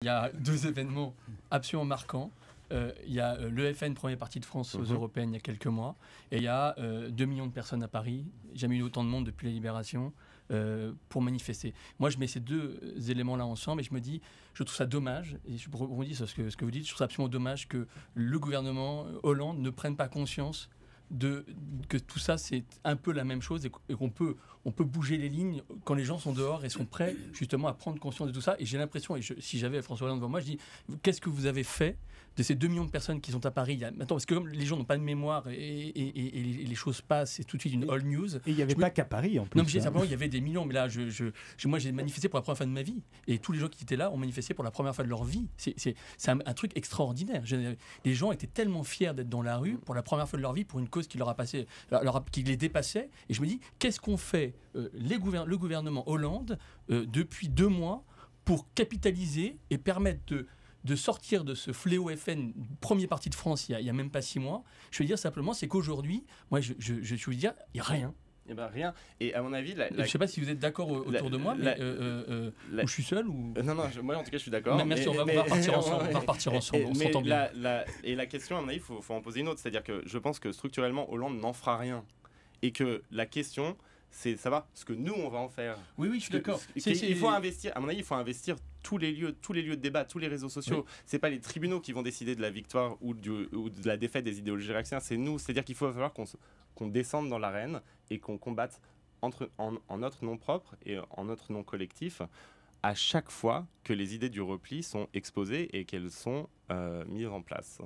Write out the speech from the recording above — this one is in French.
Il y a 2 événements absolument marquants. Il y a l'EFN, première partie de France aux Européennes, il y a quelques mois. Et il y a 2 millions de personnes à Paris. Jamais eu autant de monde depuis la Libération pour manifester. Moi, je mets ces 2 éléments-là ensemble et je me dis, je trouve ça dommage, et je rebondis sur ce que vous dites, je trouve ça absolument dommage que le gouvernement Hollande ne prenne pas conscience que tout ça c'est un peu la même chose et qu'on peut bouger les lignes quand les gens sont dehors et sont prêts justement à prendre conscience de tout ça. Et j'ai l'impression, si j'avais François Hollande devant moi, je dis, qu'est-ce que vous avez fait de ces 2 millions de personnes qui sont à Paris maintenant, parce que comme les gens n'ont pas de mémoire et les choses passent, c'est tout de suite une all news. Et il n'y avait pas qu'à Paris en plus. Non, mais simplement il y avait des millions, mais là moi j'ai manifesté pour la première fois de ma vie et tous les gens qui étaient là ont manifesté pour la première fois de leur vie. C'est un truc extraordinaire. Les gens étaient tellement fiers d'être dans la rue pour la première fois de leur vie pour une cause qui leur a passé, qui les dépassait. Et je me dis, qu'est-ce qu'on fait le gouvernement Hollande depuis 2 mois pour capitaliser et permettre de sortir de ce fléau FN, première partie de France, il y a même pas 6 mois. Je veux dire simplement, c'est qu'aujourd'hui, moi je veux dire, il n'y a rien. Eh ben rien. Et à mon avis, je ne sais pas si vous êtes d'accord autour de moi, mais ou je suis seul ou... Non, moi en tout cas je suis d'accord. Merci, on va repartir ensemble. On va repartir ensemble, on s'entend bien. Et la question, à mon avis, il faut en poser une autre. C'est-à-dire que je pense que structurellement, Hollande n'en fera rien. Et que la question, c'est savoir ce que nous, on va en faire. Oui, je suis d'accord. Il faut investir, à mon avis, il faut investir tous les lieux de débat, tous les réseaux sociaux. Oui. C'est pas les tribunaux qui vont décider de la victoire ou de la défaite des idéologies réactionnaires, c'est nous. C'est-à-dire qu'il faut falloir qu'on descende dans l'arène et qu'on combatte en notre nom propre et en notre nom collectif à chaque fois que les idées du repli sont exposées et qu'elles sont mises en place.